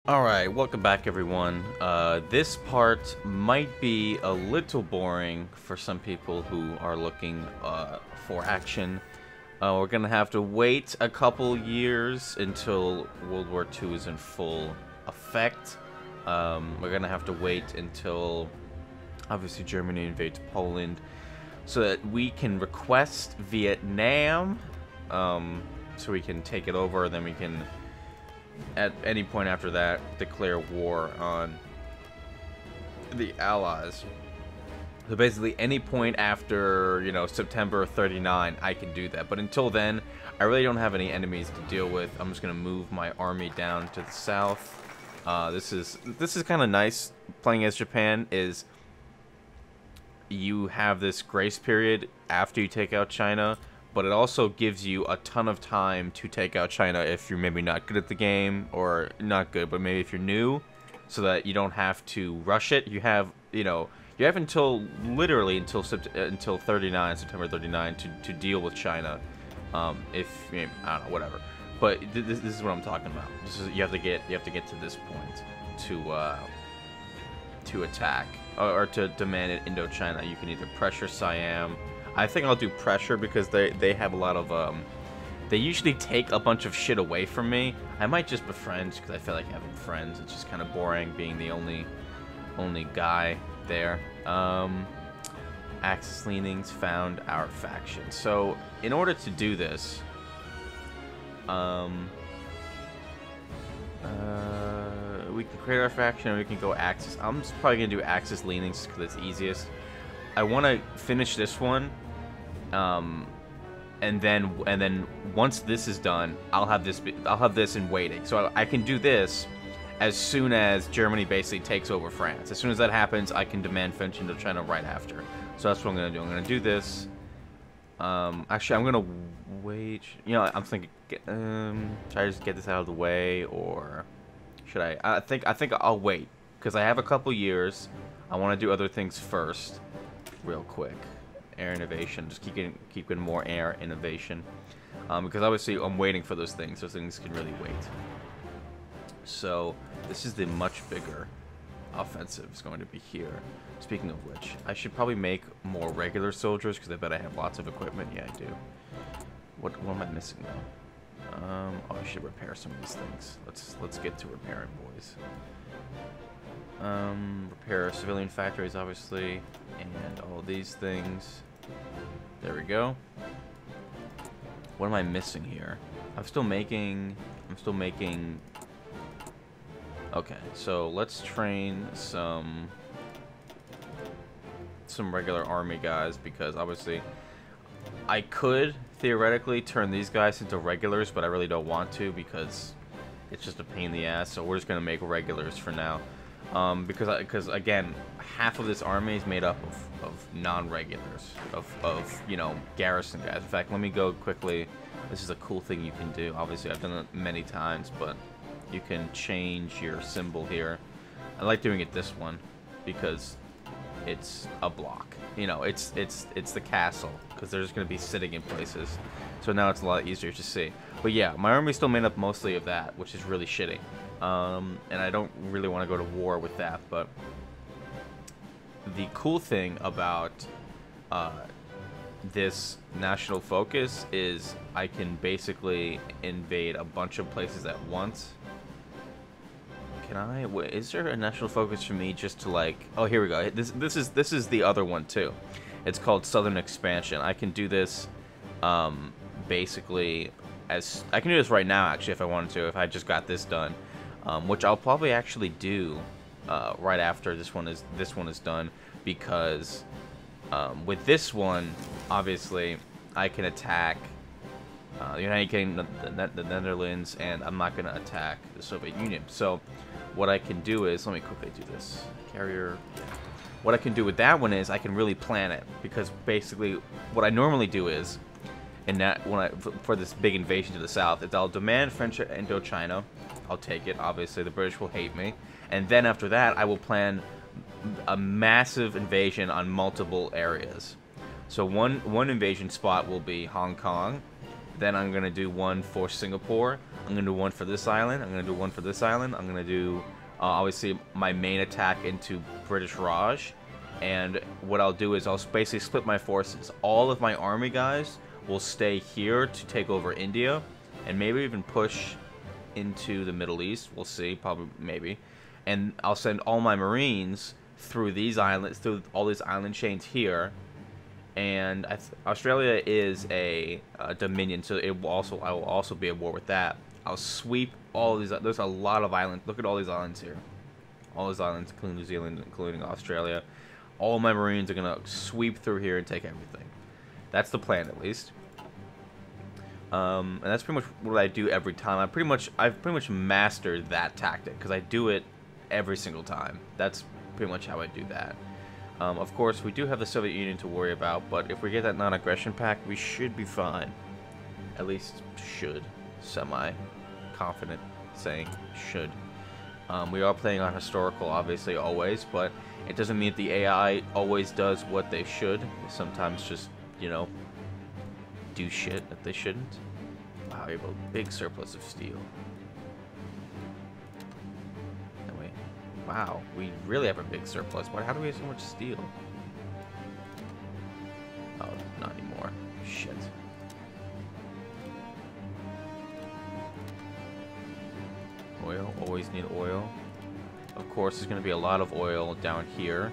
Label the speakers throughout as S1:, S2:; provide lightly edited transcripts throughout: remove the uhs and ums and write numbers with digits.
S1: Alright, welcome back everyone. This part might be a little boring for some people who are looking for action. We're gonna have to wait a couple years until World War II is in full effect. We're gonna have to wait until, obviously, Germany invades Poland, so that we can request Vietnam, so we can take it over, and then we can, at any point after that, declare war on the Allies. So basically, any point after, September 39, I can do that. But until then, I really don't have any enemies to deal with. I'm just gonna move my army down to the south. This is kind of nice. Playing as Japan is you have this grace period after you take out China, but it also gives you a ton of time to take out China if you're maybe not good at the game, or not good, but maybe if you're new, so that you don't have to rush it. You have, until literally until 39, September 39, to deal with China. If I don't know, whatever. But this is what I'm talking about. You have to get to this point to attack or to demand Indochina. You can either pressure Siam. I think I'll do pressure because they have a lot of they usually take a bunch of shit away from me. I might just befriend because I feel like having friends. It's just kind of boring being the only guy there. Axis leanings found our faction. So in order to do this, we can create our faction and we can go Axis. I'm just probably gonna do Axis leanings because it's easiest. I want to finish this one, and then once this is done, I'll have this in waiting. So I can do this as soon as Germany basically takes over France. As soon as that happens, I can demand French Indochina right after. So that's what I'm gonna do. I'm gonna do this. Actually, I'm gonna wait. I'm thinking, should I just get this out of the way, or should I? I think I'll wait because I have a couple years. I want to do other things first. Real quick, air innovation. Just keep getting more air innovation, because obviously I'm waiting for those things. Those things can really wait. So this is the much bigger offensive. Is going to be here. Speaking of which, I should probably make more regular soldiers because I bet I have lots of equipment. Yeah, I do. What am I missing though? Oh, I should repair some of these things. Let's get to repairing, boys. Repair civilian factories, obviously, and all these things. There we go. What am I missing here? I'm still making. Okay, so let's train some regular army guys, because obviously I could theoretically turn these guys into regulars, but I really don't want to because it's just a pain in the ass. So we're just gonna make regulars for now. Because again, half of this army is made up of non-regulars, of garrison guys. In fact, let me go quickly. This is a cool thing you can do. Obviously, I've done it many times, but you can change your symbol here. I like doing it this one because it's a block. It's the castle, because they're just gonna be sitting in places. So now it's a lot easier to see. But yeah, my army's still made up mostly of that, which is really shitty. And I don't really want to go to war with that, but the cool thing about this national focus is I can basically invade a bunch of places at once. Can I? Wait, is there a national focus for me just to like? Oh, here we go. This is the other one too. It's called Southern Expansion. I can do this basically as I can do this right now actually if I wanted to, if I just got this done. Which I'll probably actually do right after this one is done, because with this one, obviously, I can attack the United Kingdom, the Netherlands, and I'm not going to attack the Soviet Union. So what I can do is, let me quickly do this. Carrier. What I can do with that one is I can really plan it, because basically what I normally do is, for this big invasion to the south, is I'll demand French Indochina. I'll take it. Obviously, the British will hate me. And then after that, I will plan a massive invasion on multiple areas. So one invasion spot will be Hong Kong. Then I'm going to do one for Singapore. I'm going to do one for this island. I'm going to do one for this island. I'm going to do, obviously, my main attack into British Raj. And what I'll do is I'll basically split my forces. All of my army guys will stay here to take over India. And maybe even push into the Middle East. We'll see. Probably, maybe. And I'll send all my Marines through these islands, through all these island chains here. And Australia is a dominion, so it will also I will also be at war with that. I'll sweep all these. There's a lot of islands. Look at all these islands here. All these islands, including New Zealand, including Australia. All my Marines are gonna sweep through here and take everything. That's the plan, at least. And that's pretty much what I do every time. I've pretty much mastered that tactic because I do it every single time. That's pretty much how I do that. Of course, we do have the Soviet Union to worry about, but if we get that non-aggression pact, we should be fine. At least should. Semi-confident saying should. We are playing on historical, obviously, always, but it doesn't mean that the AI always does what they should. They sometimes just, you know, do shit that they shouldn't. Wow, you have a big surplus of steel. Wow, we really have a big surplus. How do we have so much steel? Oh, not anymore. Shit. Oil, always need oil. Of course, there's going to be a lot of oil down here.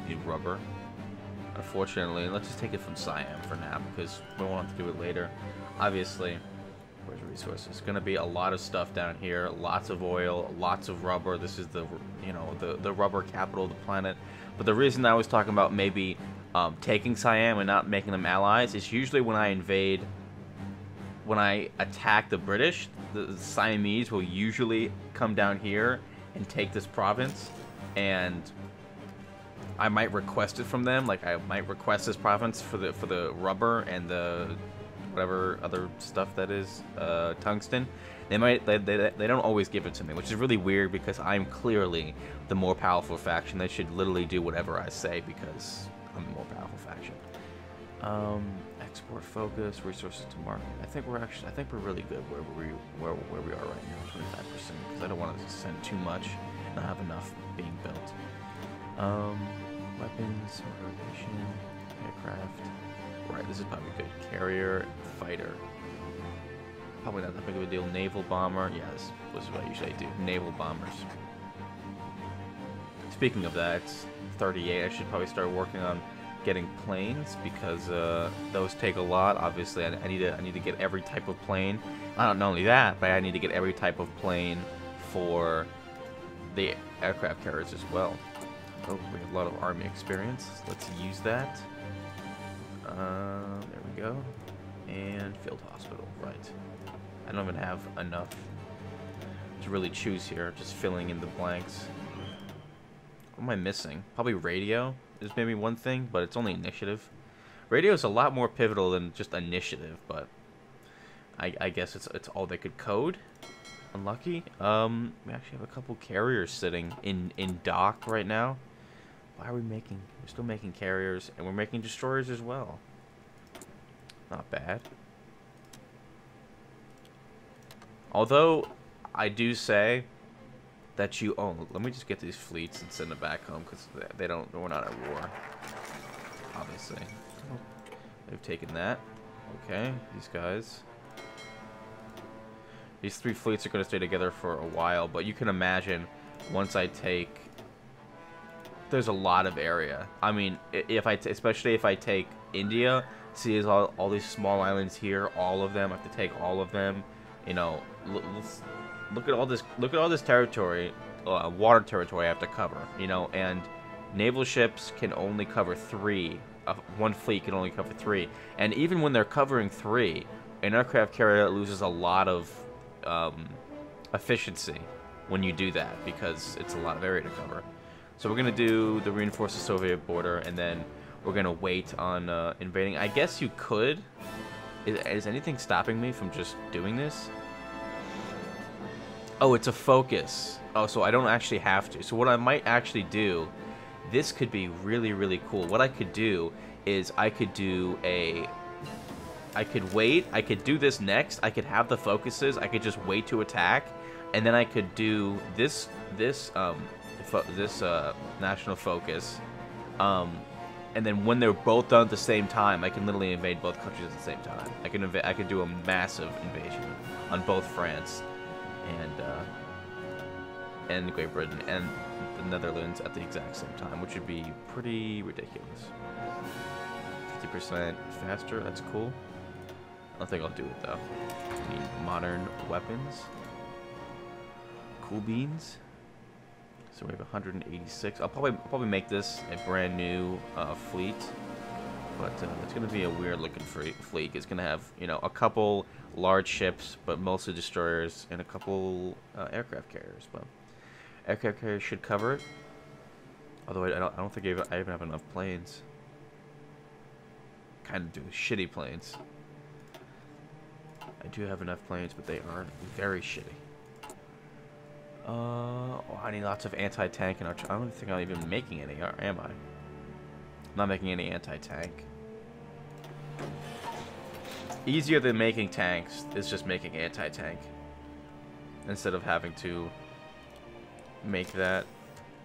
S1: Need rubber. Unfortunately, let's just take it from Siam for now because we won't have to do it later. Obviously, where's resources? Going to be a lot of stuff down here. Lots of oil, lots of rubber. This is the, you know, the rubber capital of the planet. But the reason I was talking about maybe taking Siam and not making them allies is usually when I attack the British, the Siamese will usually come down here and take this province, and I might request it from them. Like I might request this province for the rubber and the whatever other stuff that is, tungsten. They don't always give it to me, which is really weird because I'm clearly the more powerful faction. They should literally do whatever I say because I'm the more powerful faction. Export focus, resources to market. I think we're really good where we are right now, 25%, because I don't want to send too much and not have enough being built. Weapons, motivation, aircraft. Right, this is probably good. Carrier, fighter. Probably not that big of a deal. Naval bomber. Yes, this is what I usually do. Naval bombers. Speaking of that, it's 38. I should probably start working on getting planes because those take a lot. Obviously, I need to get every type of plane. Not only that, but I need to get every type of plane for the aircraft carriers as well. Oh, we have a lot of army experience. Let's use that. There we go. And field hospital, right. I don't even have enough to really choose here. Just filling in the blanks. What am I missing? Probably radio is maybe one thing, but it's only initiative. Radio is a lot more pivotal than just initiative, but I guess it's all they could code. Unlucky. We actually have a couple carriers sitting in dock right now. Why are we making... We're still making carriers, and we're making destroyers as well. Not bad. Although, I do say that you... Oh, let me just get these fleets and send them back home, because they don't... We're not at war. Obviously. They've taken that. Okay, these guys... These three fleets are going to stay together for a while, but you can imagine once I take... There's a lot of area. I mean, especially if I take India, see there's all these small islands here, all of them. I have to take all of them. You know, look at all this. Look at all this territory, water territory I have to cover. You know, and naval ships can only cover 3. One fleet can only cover 3. And even when they're covering 3, an aircraft carrier loses a lot of efficiency when you do that because it's a lot of area to cover. So we're going to do the reinforce the Soviet border, and then we're going to wait on invading. I guess you could. Is anything stopping me from just doing this? Oh, it's a focus. Oh, so I don't actually have to. So what I might actually do, this could be really, really cool. What I could do is I could do a I could wait. I could do this next. I could have the focuses. I could just wait to attack, and then I could do this national focus. And then when they're both done at the same time, I can literally invade both countries at the same time. I could do a massive invasion on both France and Great Britain and the Netherlands at the exact same time, which would be pretty ridiculous. 50% faster, that's cool. I don't think I'll do it though. I need modern weapons. Cool beans. So we have 186. I'll probably make this a brand new fleet, but it's gonna be a weird looking fleet. It's gonna have, you know, a couple large ships, but mostly destroyers, and a couple aircraft carriers. But aircraft carriers should cover it. Although I don't think I even have enough planes. Kind of do shitty planes. I do have enough planes, but they are very shitty. Oh, I need lots of anti-tank and artillery. I don't think I'm even making any, am I? I'm not making any anti-tank. Easier than making tanks is just making anti-tank. Instead of having to make that.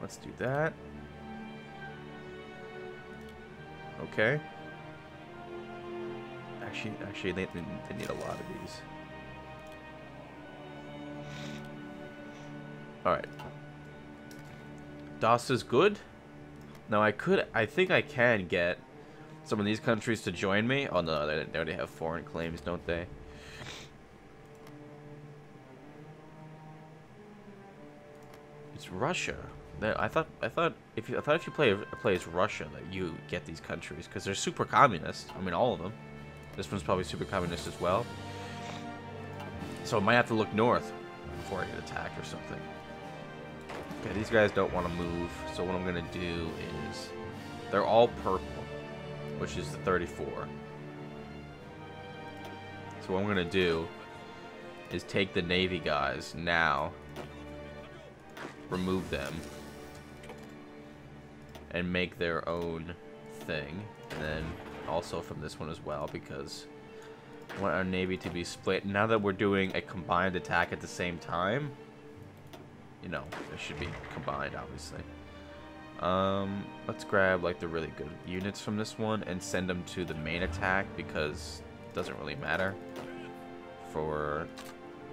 S1: Let's do that. Okay. Actually, they need a lot of these. Alright. DOS is good. Now I think I can get some of these countries to join me. Oh no, they already have foreign claims, don't they? It's Russia. I thought if you play as Russia that you get these countries because they're super communist. I mean, all of them. This one's probably super communist as well. So I might have to look north before I get attacked or something. Okay, these guys don't want to move, so what I'm going to do is... They're all purple, which is the 34. So what I'm going to do is take the Navy guys now, remove them, and make their own thing. And then also from this one as well, because I want our Navy to be split. Now that we're doing a combined attack at the same time, you know, it should be combined, obviously. Let's grab, like, the really good units from this one and send them to the main attack, because it doesn't really matter.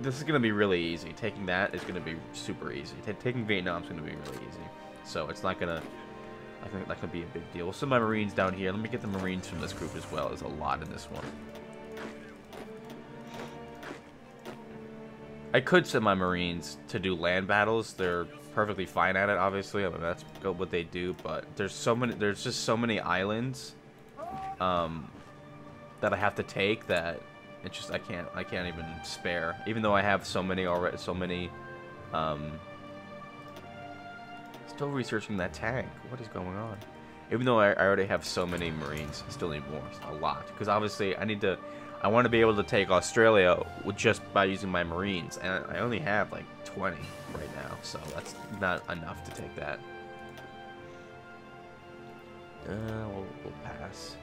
S1: This is going to be really easy. Taking that is going to be super easy. Taking Vietnam is going to be really easy. So it's not going to... I think that could be a big deal. We'll send my Marines down here. Let me get the Marines from this group as well. There's a lot in this one. I could send my Marines to do land battles. They're perfectly fine at it, obviously. I mean, that's what they do. But there's just so many islands that I have to take that it's just I can't even spare. Even though I have so many already, Still researching that tank. What is going on? Even though I already have so many Marines, I still need more. A lot. Because obviously I want to be able to take Australia just by using my Marines. And I only have like 20 right now. So that's not enough to take that. We'll pass.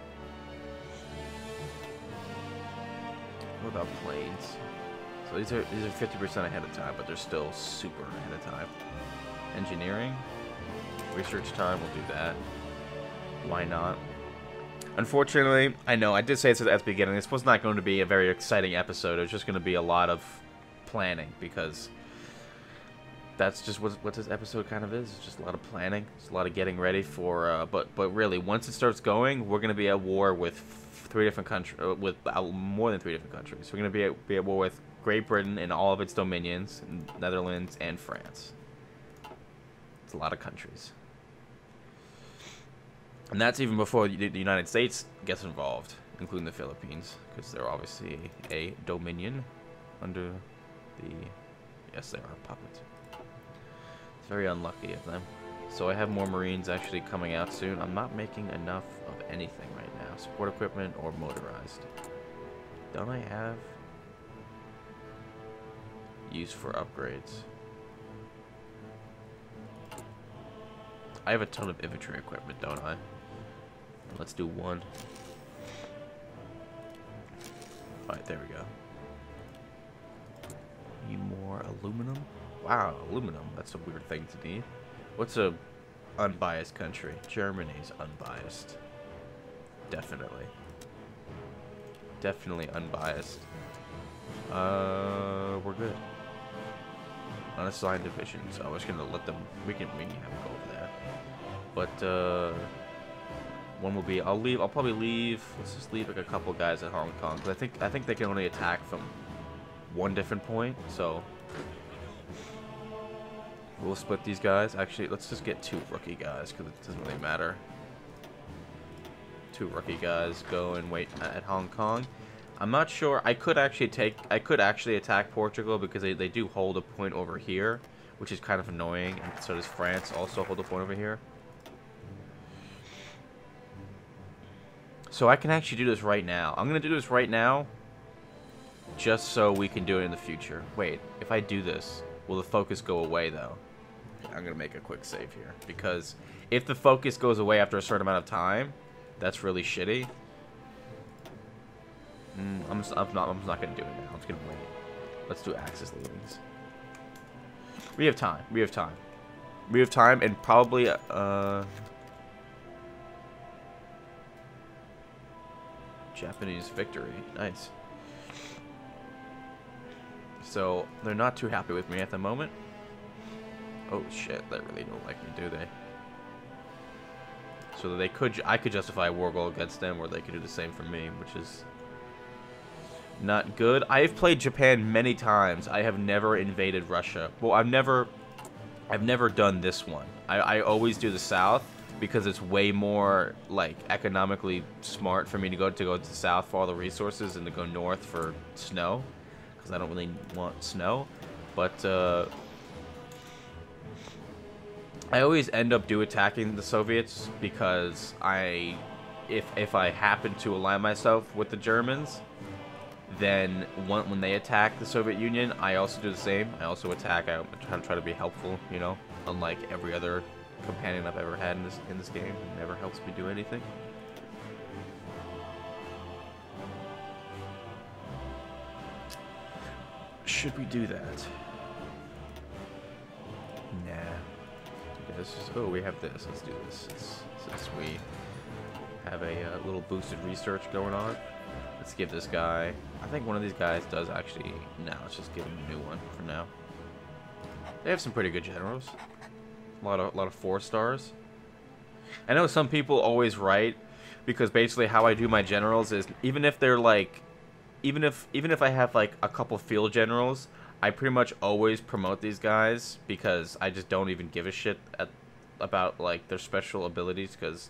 S1: What about planes? So these are 50% ahead of time, but they're still super ahead of time. Engineering. Research time, we'll do that. Why not? Unfortunately, I know, I did say this at the beginning, this was not going to be a very exciting episode. It was just going to be a lot of planning, because that's just what this episode kind of is. It's just a lot of planning. It's a lot of getting ready for, but really, once it starts going, we're going to be at war with more than 3 different countries. We're going to be at war with Great Britain and all of its dominions, Netherlands, and France. It's a lot of countries. And that's even before the United States gets involved, including the Philippines, because they're obviously a dominion under the... Yes, they are a puppet. It's very unlucky of them. So I have more Marines actually coming out soon. I'm not making enough of anything right now. Support equipment or motorized. Don't I have use for upgrades? I have a ton of infantry equipment, don't I? Let's do one. Alright, there we go. Need more aluminum? Wow, aluminum. That's a weird thing to need. What's a unbiased country? Germany's unbiased. Definitely. Definitely unbiased. We're good. Unassigned division, so I was gonna let them. We can have them go over there. But one will be. I'll probably leave. Let's just leave like a couple guys at Hong Kong, because I think they can only attack from one different point. So we'll split these guys. Actually, let's just get 2 rookie guys, because it doesn't really matter. 2 rookie guys go and wait at Hong Kong. I'm not sure. I could actually attack Portugal, because they do hold a point over here, which is kind of annoying, and so does France also hold a point over here. So I can actually do this right now. I'm gonna do this right now, just so we can do it in the future. Wait, if I do this, will the focus go away though? I'm gonna make a quick save here, because if the focus goes away after a certain amount of time, that's really shitty. I'm not gonna do it now. I'm just gonna wait. Let's do Axis leavings. We have time. We have time. We have time, and probably Japanese victory. Nice. So they're not too happy with me at the moment. Oh shit, they really don't like me, do they? So I could justify a war goal against them, or they could do the same for me, which is not good. I have played Japan many times. I have never invaded Russia. Well, I've never done this one. I always do the South, because it's way more like economically smart for me to go to the South for all the resources and to go north for snow, because I don't really want snow. But I always end up attacking the Soviets, because if I happen to align myself with the Germans, then when they attack the Soviet Union, I also do the same. I also attack. I try to be helpful, you know, unlike every other companion I've ever had in this game. It never helps me do anything. Should we do that? Nah. Oh, we have this. Let's do this. Since we have a little boosted research going on, let's give this guy. I think one of these guys does actually. No, let's just give him a new one for now. They have some pretty good generals. A lot of 4 stars. I know some people always write, because basically how I do my generals is, even if they're like, even if I have like a couple field generals, I pretty much always promote these guys, because I just don't even give a shit about like their special abilities, because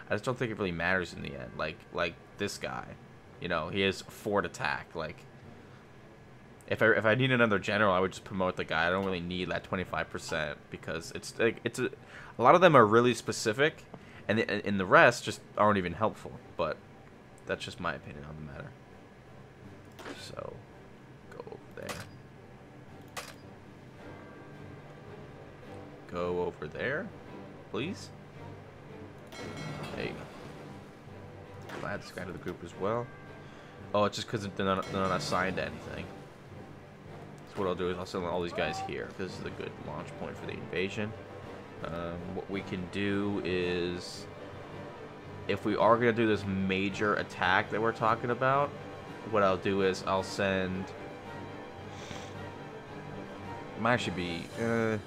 S1: I just don't think it really matters in the end. Like this guy, you know, he has fort attack. Like if I need another general, I would just promote the guy. I don't really need that 25%, because it's like a lot of them are really specific, and the rest just aren't even helpful. But that's just my opinion on the matter. So go over there. Go over there, please. There you go. I'll add this guy to the group as well. Oh, it's just because they're not assigned to anything. So what I'll do is I'll send all these guys here. This is a good launch point for the invasion. What we can do is, if we are going to do this major attack that we're talking about, what I'll do is I'll send... It might actually be...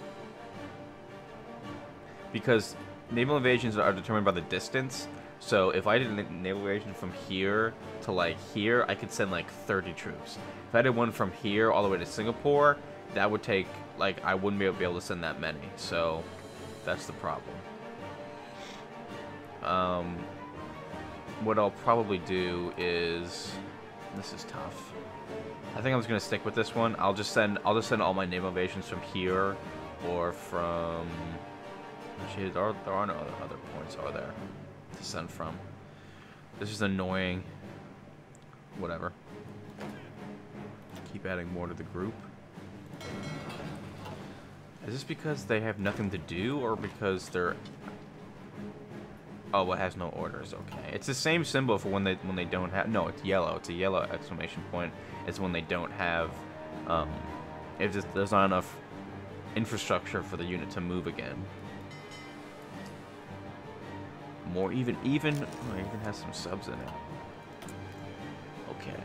S1: because naval invasions are determined by the distance. So if I did a naval invasion from here to like here, I could send like 30 troops. If I did one from here all the way to Singapore, that would take, like, I wouldn't be able to send that many. So that's the problem. What I'll probably do is, this is tough. I think I'm just gonna stick with this one. I'll just send all my naval invasions from here, or from. Actually, there are no other points, are there, to send from? This is annoying. Whatever. Keep adding more to the group. Is this because they have nothing to do, or because they're... Oh, it has no orders. Okay, it's the same symbol for when they don't have. No, it's yellow. It's a yellow exclamation point. It's when they don't have. If there's not enough infrastructure for the unit to move again. More even oh, it even has some subs in it. Okay.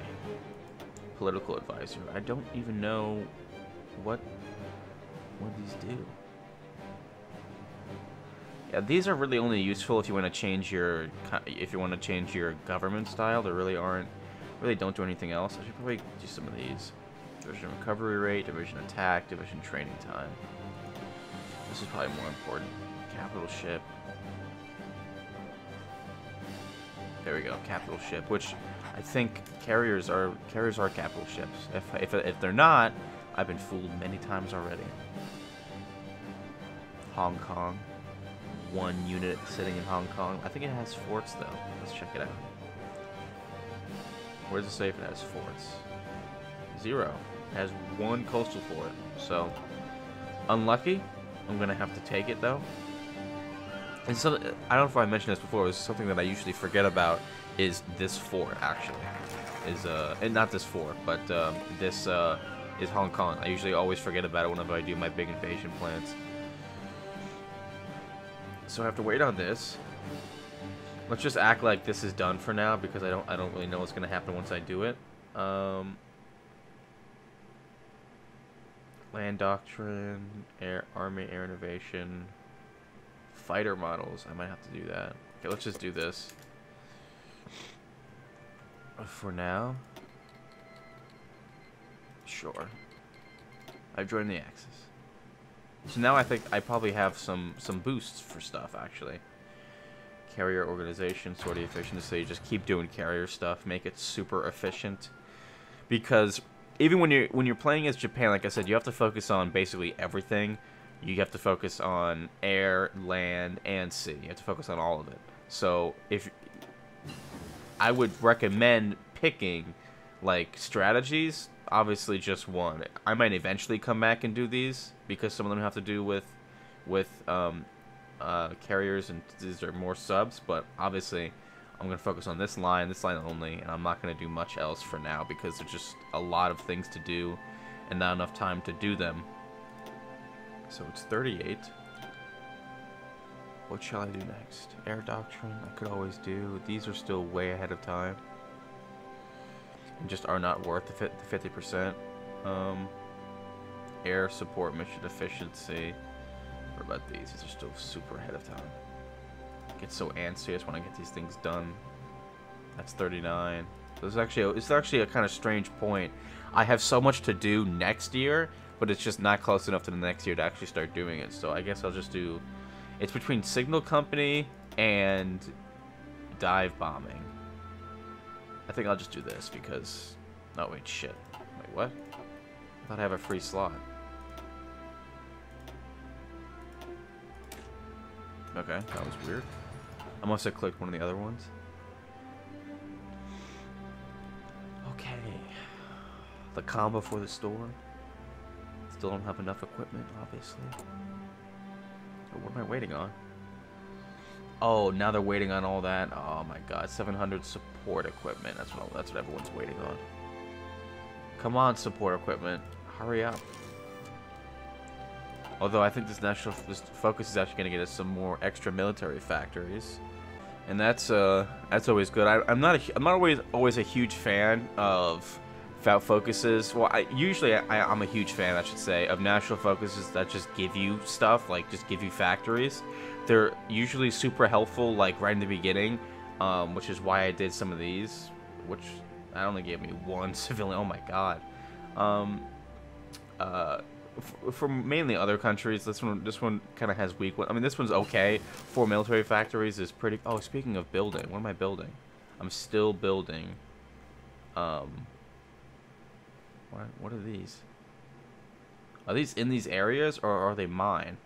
S1: Political advisor. I don't even know what these do. Yeah, these are really only useful if you want to change your government style. They really don't do anything else. I should probably do some of these. Division recovery rate, division attack, division training time. This is probably more important. Capital ship. There we go, capital ship. Which I think carriers are capital ships. If they're not, I've been fooled many times already. Hong Kong. One unit sitting in Hong Kong. I think it has forts though. Let's check it out. Where does it say if it has forts? 0. It has 1 coastal fort. So unlucky. I'm gonna have to take it though. And so I don't know if I mentioned this before. It's something that I usually forget about. Is this fort actually? And not this fort, but this is Hong Kong. I usually always forget about it whenever I do my big invasion plans. So I have to wait on this. Let's just act like this is done for now because I don't really know what's gonna happen once I do it. Land doctrine, army air innovation, fighter models. I might have to do that. Okay, let's just do this for now. Sure. I've joined the Axis. So now I think I probably have some boosts for stuff actually. Carrier organization, sortie efficiency. Just keep doing carrier stuff. Make it super efficient. Because even when you're playing as Japan, like I said, you have to focus on basically everything. You have to focus on air, land, and sea. You have to focus on all of it. So if I would recommend picking like strategies, obviously just one. I might eventually come back and do these because some of them have to do with carriers, and these are more subs. But obviously, I'm gonna focus on this line only, and I'm not gonna do much else for now because there's just a lot of things to do, and not enough time to do them. So it's 38. What shall I do next? Air doctrine, I could always do. These are still way ahead of time. And just are not worth the 50%. Air support mission efficiency. What about these? These are still super ahead of time. I get so antsy, I just want to get these things done. That's 39. So it's actually a kind of strange point. I have so much to do next year, but it's just not close enough to the next year to actually start doing it. So I guess I'll just do... It's between Signal Company and dive bombing. I think I'll just do this because... Oh, wait, shit. Wait, what? I thought I have a free slot. Okay, that was weird. I must have clicked one of the other ones. Okay. The calm before the storm. Still don't have enough equipment, obviously. What am I waiting on? Oh, now they're waiting on all that. Oh my god, 700 support equipment. That's what everyone's waiting on. Come on, support equipment, hurry up. Although I think this focus is actually going to get us some more extra military factories, and that's always good. I'm not always a huge fan of focuses. Well, I'm a huge fan, I should say, of national focuses that just give you stuff, like just give you factories. They're usually super helpful, like right in the beginning, which is why I did some of these, which that only gave me 1 civilian. Oh my god. For mainly other countries, this one kind of has weak one. I mean, this one's okay. 4 military factories is pretty. Oh, speaking of building, what am I building? I'm still building. What are these? Are these in these areas or are they mine?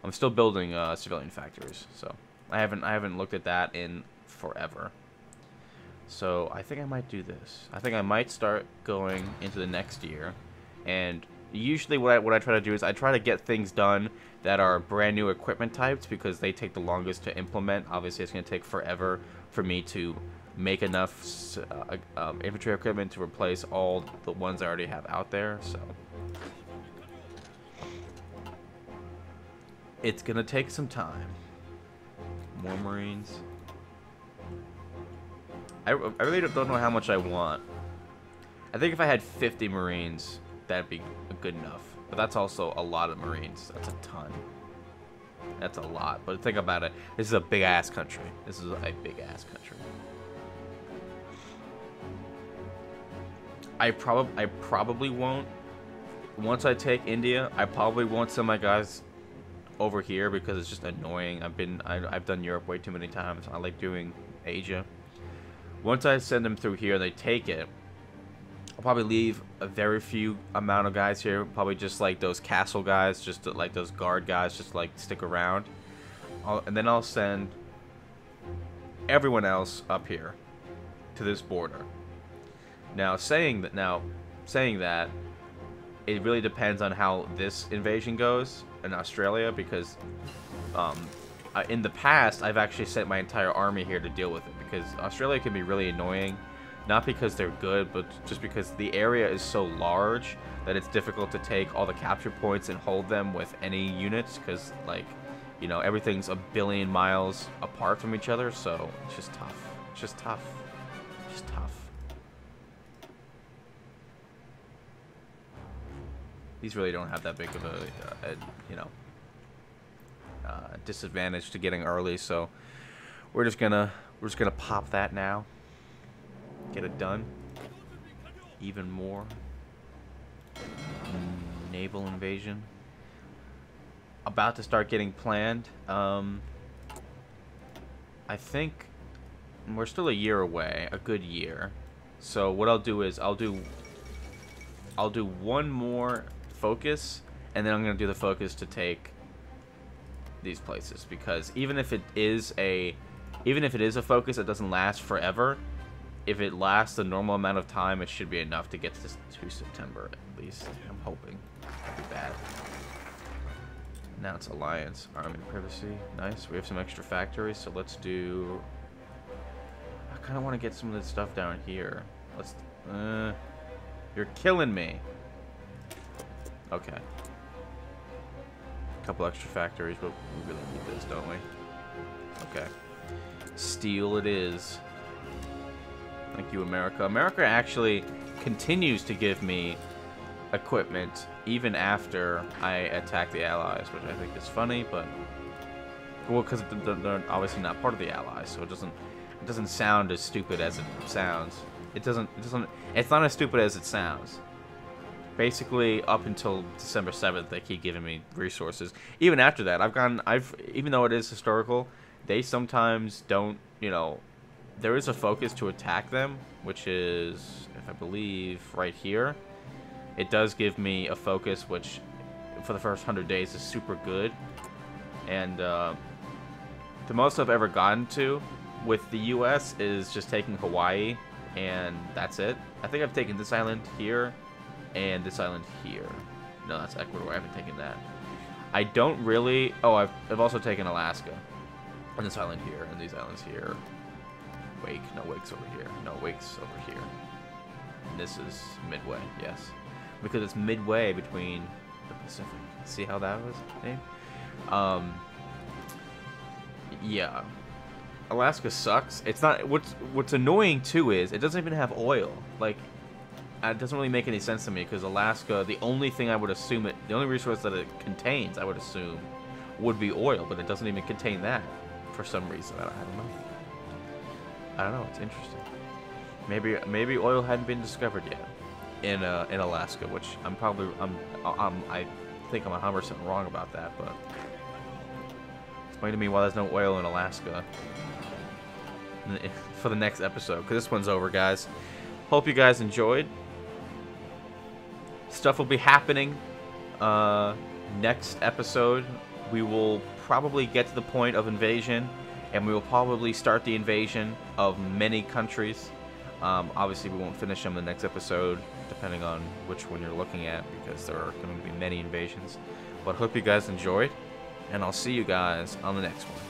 S1: I'm still building civilian factories, so I haven't looked at that in forever. So I think I might do this. I think I might start going into the next year and Usually what I try to do is I try to get things done that are brand new equipment types because they take the longest to implement. Obviously, it's going to take forever for me to make enough infantry equipment to replace all the ones I already have out there, so it's going to take some time. More Marines. I really don't know how much I want. I think if I had 50 Marines, that'd be good enough. But that's also a lot of Marines. That's a ton. That's a lot. But think about it. This is a big-ass country. This is a big-ass country. I probably won't. Once I take India, I probably won't send my guys over here because it's just annoying. I've done Europe way too many times. I like doing Asia. Once I send them through here and they take it, I'll probably leave a very few amount of guys here. Probably just like those castle guys, just like those guard guys, just like stick around. And then I'll send everyone else up here to this border. Now saying that, it really depends on how this invasion goes in Australia, because in the past I've actually sent my entire army here to deal with it, because Australia can be really annoying, not because they're good, but just because the area is so large that it's difficult to take all the capture points and hold them with any units, because, like, you know, everything's a billion miles apart from each other, so it's just tough. It's just tough. It's just tough. These really don't have that big of a you know, disadvantage to getting early, so we're just gonna pop that now. Get it done. Even more. Naval invasion. About to start getting planned. I think we're still a year away, a good year. So what I'll do is I'll do one more focus, and then I'm gonna do the focus to take these places, because even if it is a focus that doesn't last forever, if it lasts the normal amount of time, it should be enough to get to September at least. I'm hoping. That'd be bad. Now it's Alliance. Army Privacy. Nice. We have some extra factories, so let's do... I kind of want to get some of this stuff down here. Let's... You're killing me. Okay. A couple extra factories, but we really need this, don't we? Okay. Steel it is. Thank you, America. America actually continues to give me equipment even after I attack the Allies, which I think is funny, but... Well, because they're obviously not part of the Allies, so it doesn't sound as stupid as it sounds. It's not as stupid as it sounds. Basically, up until December 7th, they keep giving me resources. Even after that, even though it is historical, they sometimes don't, you know... There is a focus to attack them, which is, if I believe, right here. It does give me a focus, which for the first 100 days is super good. And the most I've ever gotten to with the U.S. is just taking Hawaii, and that's it. I think I've taken this island here and this island here. No, that's Ecuador. I haven't taken that. I don't really... Oh, I've also taken Alaska. And this island here, and these islands here. Wake. No, Wake's over here. No, Wake's over here. And this is Midway, yes. Because it's midway between the Pacific. See how that was named? Yeah. Alaska sucks. It's not... What's annoying, too, is it doesn't even have oil. Like, it doesn't really make any sense to me, because Alaska, the only thing I would assume the only resource that it contains, I would assume, would be oil, but it doesn't even contain that for some reason. I don't know. I don't know. It's interesting. Maybe oil hadn't been discovered yet in Alaska, which I think I'm 100% wrong about that. But explain to me why there's no oil in Alaska for the next episode, because this one's over, guys. Hope you guys enjoyed. Stuff will be happening next episode. We will probably get to the point of invasion, and we will probably start the invasion of many countries. Obviously, we won't finish them in the next episode, depending on which one you're looking at, because there are going to be many invasions. But hope you guys enjoyed, and I'll see you guys on the next one.